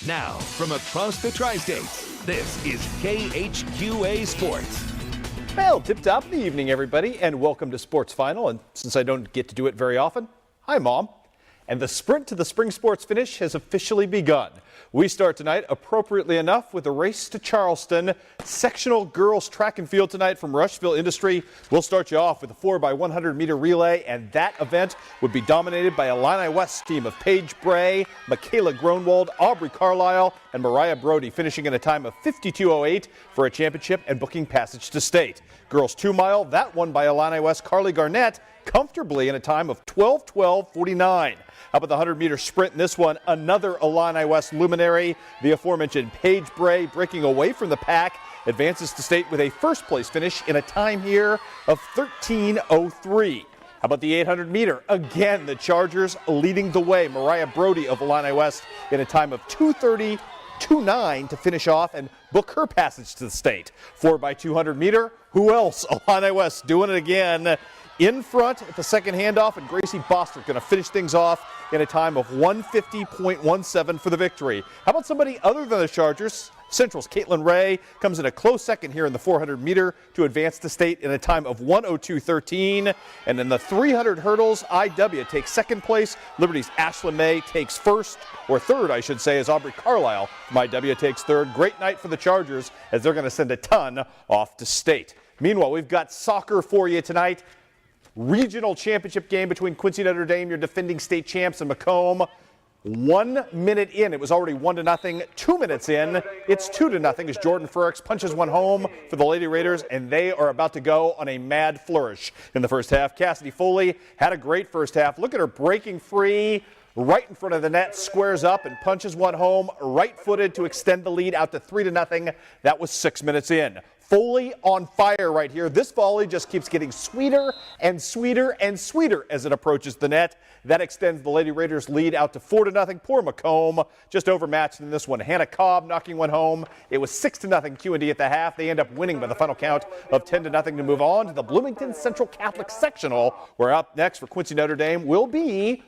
Now, from across the tri-states, this is KHQA Sports. Well, tip-top in the evening, everybody, and welcome to Sports Final. And since I don't get to do it very often, hi, Mom. And the sprint to the spring sports finish has officially begun. We start tonight, appropriately enough, with a race to Charleston. Sectional girls track and field tonight from Rushville Industry. We'll start you off with a 4x100 meter relay, and that event would be dominated by Illini West team of Paige Bray, Michaela Gronwald, Aubrey Carlisle, and Mariah Brody, finishing in a time of 52.08 for a championship and booking passage to state. Girls 2 mile, that won by Illini West Carly Garnett, comfortably in a time of 12:12:49. How about the 100 meter sprint in this one? Another Illini West luminary, the aforementioned Paige Bray, breaking away from the pack, advances to state with a first place finish in a time here of 13:03. How about the 800 meter? Again, the Chargers leading the way. Mariah Brody of Illini West in a time of 2:30:29 to finish off and book her passage to the state. 4x200 meter, who else? Illini West doing it again. In front at the second handoff, and Gracie Bostwick going to finish things off in a time of 1:50.17 for the victory. How about somebody other than the Chargers? Central's Caitlin Ray comes in a close second here in the 400 meter to advance to state in a time of 1:02:13. And in the 300 hurdles, IW takes second place. Liberty's Ashlyn May takes first, or third, I should say, as Aubrey Carlisle from IW takes third. Great night for the Chargers as they're going to send a ton off to state. Meanwhile, we've got soccer for you tonight. Regional championship game between Quincy Notre Dame, your defending state champs, and Macomb. 1 minute in, it was already 1-0. 2 minutes in, it's 2-0 as Jordan Frericks punches one home for the Lady Raiders, and they are about to go on a mad flourish in the first half. Cassidy Foley had a great first half. Look at her breaking free right in front of the net, squares up and punches one home, right-footed to extend the lead out to 3-0. That was 6 minutes in. Foley on fire right here. This volley just keeps getting sweeter and sweeter and sweeter as it approaches the net. That extends the Lady Raiders lead out to 4-0. Poor Macomb just overmatched in this one. Hannah Cobb knocking one home. It was 6-0 Q&D at the half. They end up winning by the final count of 10-0 to move on to the Bloomington Central Catholic Sectional, where up next for Quincy Notre Dame will be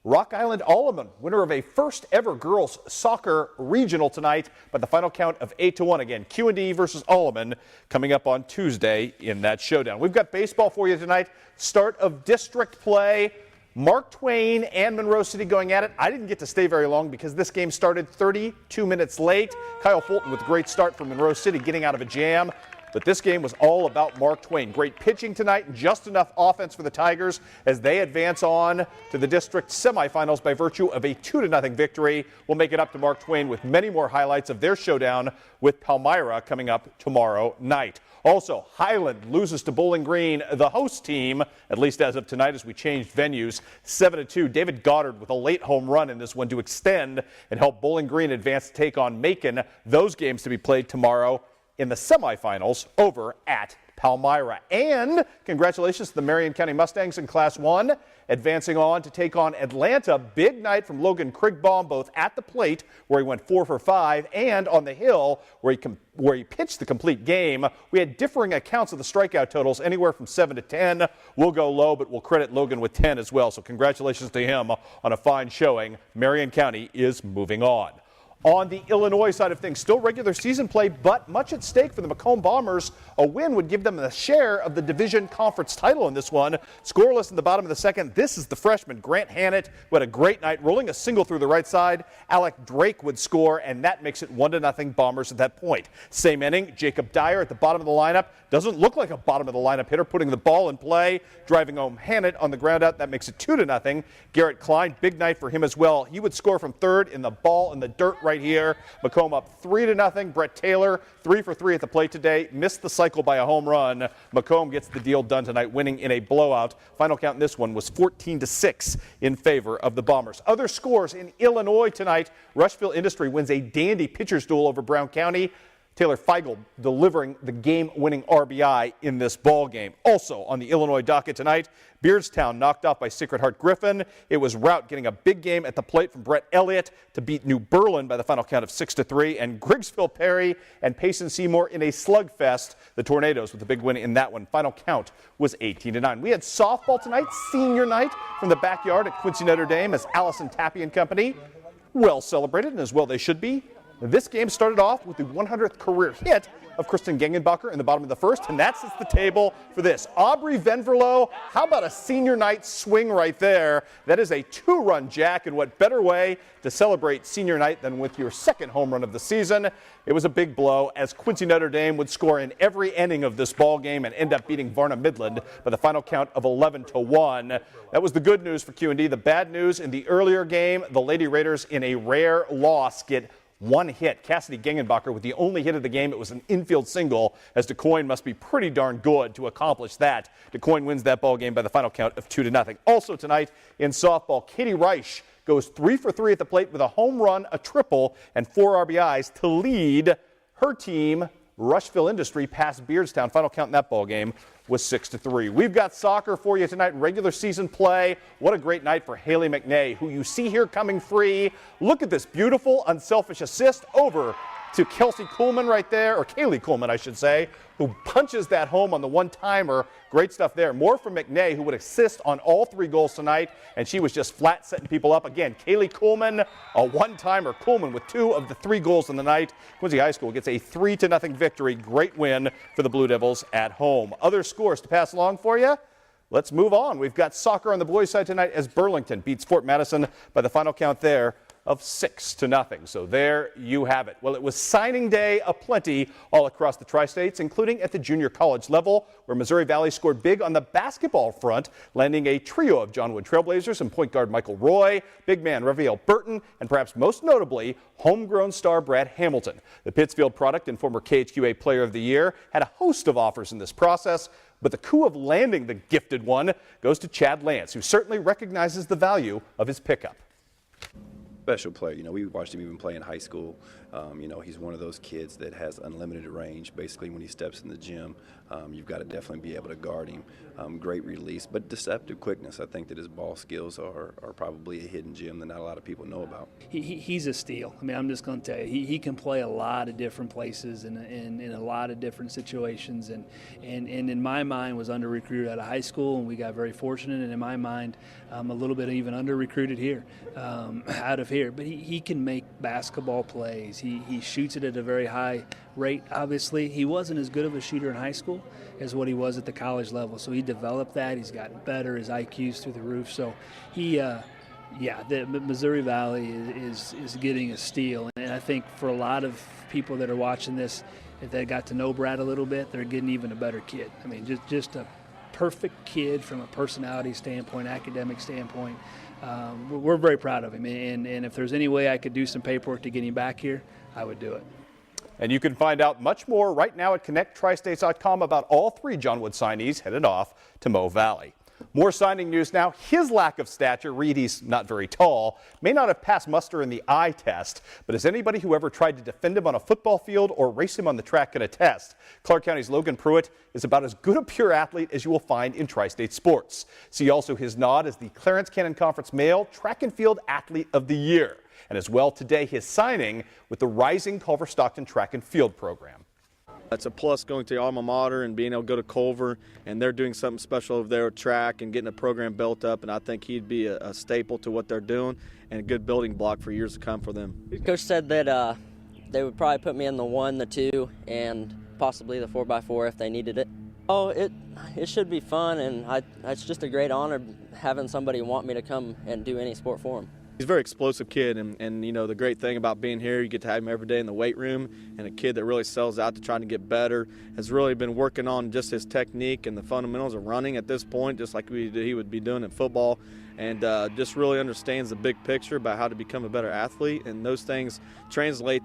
Rock Island Alleman, winner of a first ever girls soccer regional tonight by the final count of 8-1. Again, Q&D versus Alleman coming up on Tuesday in that showdown. We've got baseball for you tonight. Start of district play. Mark Twain and Monroe City going at it. I didn't get to stay very long because this game started 32 minutes late. Kyle Fulton with a great start from Monroe City getting out of a jam. But this game was all about Mark Twain. Great pitching tonight and just enough offense for the Tigers as they advance on to the district semifinals by virtue of a 2-0 victory. We'll make it up to Mark Twain with many more highlights of their showdown with Palmyra coming up tomorrow night. Also, Highland loses to Bowling Green, the host team, at least as of tonight as we changed venues, 7-2. David Goddard with a late home run in this one to extend and help Bowling Green advance to take on Macon. Those games to be played tomorrow in the semifinals over at Palmyra. And congratulations to the Marion County Mustangs in Class 1, advancing on to take on Atlanta. Big night from Logan Krigbaum, both at the plate, where he went 4 for 5, and on the hill, where he pitched the complete game. We had differing accounts of the strikeout totals, anywhere from 7 to 10. We'll go low, but we'll credit Logan with 10 as well. So congratulations to him on a fine showing. Marion County is moving on. On the Illinois side of things, still regular season play, but much at stake for the Macomb Bombers. A win would give them a share of the division conference title in this one. Scoreless in the bottom of the second. This is the freshman, Grant Hannett, who had a great night, rolling a single through the right side. Alec Drake would score, and that makes it 1-0 Bombers at that point. Same inning, Jacob Dyer at the bottom of the lineup. Doesn't look like a bottom of the lineup hitter, putting the ball in play, driving home Hannett on the ground out. That makes it 2-0. Garrett Klein, big night for him as well. He would score from third in the ball in the dirt right here. Macomb up 3-0. Brett Taylor, 3 for 3 at the plate today. Missed the cycle by a home run. Macomb gets the deal done tonight, winning in a blowout. Final count in this one was 14-6 in favor of the Bombers. Other scores in Illinois tonight. Rushville Industry wins a dandy pitcher's duel over Brown County. Taylor Feigl delivering the game-winning RBI in this ball game. Also on the Illinois docket tonight, Beardstown knocked off by Sacred Heart Griffin. It was Rout getting a big game at the plate from Brett Elliott to beat New Berlin by the final count of 6-3. And Grigsville Perry and Payson Seymour in a slugfest. The Tornadoes with a big win in that one. Final count was 18-9. We had softball tonight, senior night from the backyard at Quincy Notre Dame as Allison Tappy and company well celebrated, and as well they should be. This game started off with the 100th career hit of Kristen Gengenbacher in the bottom of the first, and that sets the table for this. Aubrey Venverlo, how about a senior night swing right there? That is a 2-run jack, and what better way to celebrate senior night than with your second home run of the season? It was a big blow, as Quincy Notre Dame would score in every inning of this ball game and end up beating Varna Midland by the final count of 11-1. That was the good news for QD. The bad news in the earlier game, the Lady Raiders in a rare loss get one hit. Cassidy Gengenbacher with the only hit of the game. It was an infield single, as DeCoyne must be pretty darn good to accomplish that. DeCoyne wins that ball game by the final count of 2-0. Also tonight in softball, Katie Reich goes 3 for 3 at the plate with a home run, a triple, and 4 RBIs to lead her team, Rushville Industry, past Beardstown. Final count in that ball game was 6-3. We've got soccer for you tonight, regular season play. What a great night for Haley McNay, who you see here coming free. Look at this beautiful, unselfish assist over to Kelsey Kuhlman right there, or Kaylee Kuhlman, I should say, who punches that home on the one-timer. Great stuff there. More from McNay, who would assist on all 3 goals tonight, and she was just flat setting people up. Again, Kaylee Kuhlman, a one-timer. Kuhlman with 2 of the 3 goals in the night. Quincy High School gets a 3-0 victory. Great win for the Blue Devils at home. Other scores to pass along for you. Let's move on. We've got soccer on the boys' side tonight as Burlington beats Fort Madison by the final count there of 6-0. So there you have it. Well, it was signing day aplenty all across the tri-states, including at the junior college level, where Missouri Valley scored big on the basketball front, landing a trio of John Wood Trailblazers and point guard Michael Roy, big man Rafael Burton, and perhaps most notably, homegrown star Brad Hamilton. The Pittsfield product and former KHQA Player of the Year had a host of offers in this process, but the coup of landing the gifted one goes to Chad Lance, who certainly recognizes the value of his pickup. Special player. We watched him even play in high school. He's one of those kids that has unlimited range. Basically, when he steps in the gym, you've got to definitely be able to guard him. Great release, but deceptive quickness. I think that his ball skills are probably a hidden gem that not a lot of people know about. He's a steal. I mean, I'm just going to tell you, he can play a lot of different places and in a lot of different situations. And in my mind, was under-recruited out of high school, and we got very fortunate. And in my mind, a little bit even under-recruited here, out of here. But he can make basketball plays. He shoots it at a very high rate. Obviously, he wasn't as good of a shooter in high school as what he was at the college level. So he developed that. He's gotten better. His IQ's through the roof. So the Missouri Valley is getting a steal. And I think for a lot of people that are watching this, if they got to know Brad a little bit, they're getting even a better kid. I mean, just a perfect kid from a personality standpoint, academic standpoint. We're very proud of him, and if there's any way I could do some paperwork to get him back here, I would do it. And you can find out much more right now at connecttristates.com about all 3 John Wood signees headed off to Mo Valley. More signing news now. His lack of stature, read he's not very tall, may not have passed muster in the eye test, but as anybody who ever tried to defend him on a football field or race him on the track can attest, Clark County's Logan Pruitt is about as good a pure athlete as you will find in tri-state sports. See also his nod as the Clarence Cannon Conference Male Track and Field Athlete of the Year. And as well today, his signing with the Rising Culver Stockton Track and Field program. It's a plus going to your alma mater and being able to go to Culver, and they're doing something special over there at track and getting a program built up, and I think he'd be a staple to what they're doing and a good building block for years to come for them. Coach said that they would probably put me in the 1, the 2, and possibly the 4x4 if they needed it. Oh, it should be fun, and it's just a great honor having somebody want me to come and do any sport for them. He's a very explosive kid, and the great thing about being here, you get to have him every day in the weight room, and a kid that really sells out to trying to get better, has really been working on just his technique and the fundamentals of running at this point, just like he would be doing in football, and just really understands the big picture about how to become a better athlete, and those things translate.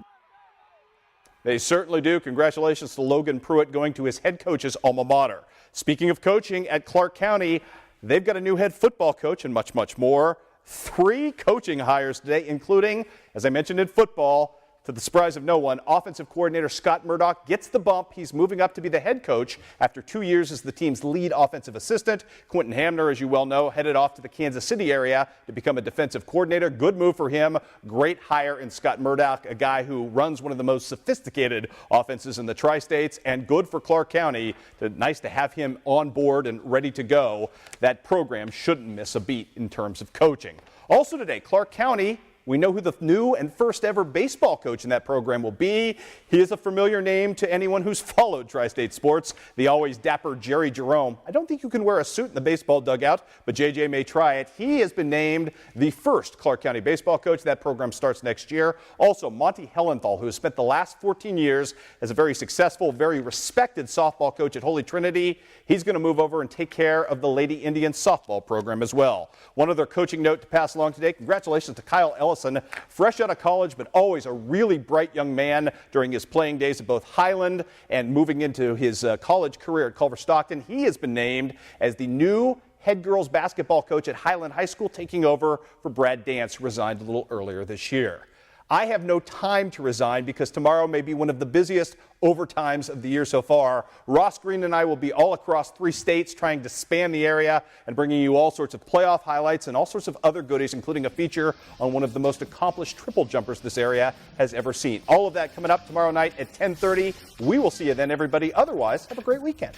They certainly do. Congratulations to Logan Pruitt going to his head coach's alma mater. Speaking of coaching at Clark County, they've got a new head football coach and much, much more. 3 coaching hires today, including, as I mentioned in football, to the surprise of no one, offensive coordinator Scott Murdoch gets the bump. He's moving up to be the head coach after 2 years as the team's lead offensive assistant. Quentin Hamner, as you well know, headed off to the Kansas City area to become a defensive coordinator. Good move for him. Great hire in Scott Murdoch, a guy who runs one of the most sophisticated offenses in the tri-states, and good for Clark County. Nice to have him on board and ready to go. That program shouldn't miss a beat in terms of coaching. Also today, Clark County we know who the new and first ever baseball coach in that program will be. He is a familiar name to anyone who's followed Tri-State sports, the always dapper JEROME. I don't think you can wear a suit in the baseball dugout, but JJ may try it. He has been named the first Clark County baseball coach. That program starts next year. Also, Monty Hellenthal, who has spent the last 14 years as a very successful, very respected softball coach at Holy Trinity. He's going to move over and take care of the Lady Indians softball program as well. One other coaching note to pass along today. Congratulations to Kyle Ellison, fresh out of college, but always a really bright young man during his playing days at both Highland and moving into his college career at Culver Stockton. He has been named as the new head girls basketball coach at Highland High School, taking over for Brad Dance, who resigned a little earlier this year. I have no time to resign because tomorrow may be one of the busiest overtimes of the year so far. Ross Green and I will be all across 3 states trying to span the area and bringing you all sorts of playoff highlights and all sorts of other goodies, including a feature on one of the most accomplished triple jumpers this area has ever seen. All of that coming up tomorrow night at 10:30. We will see you then, everybody. Otherwise, have a great weekend.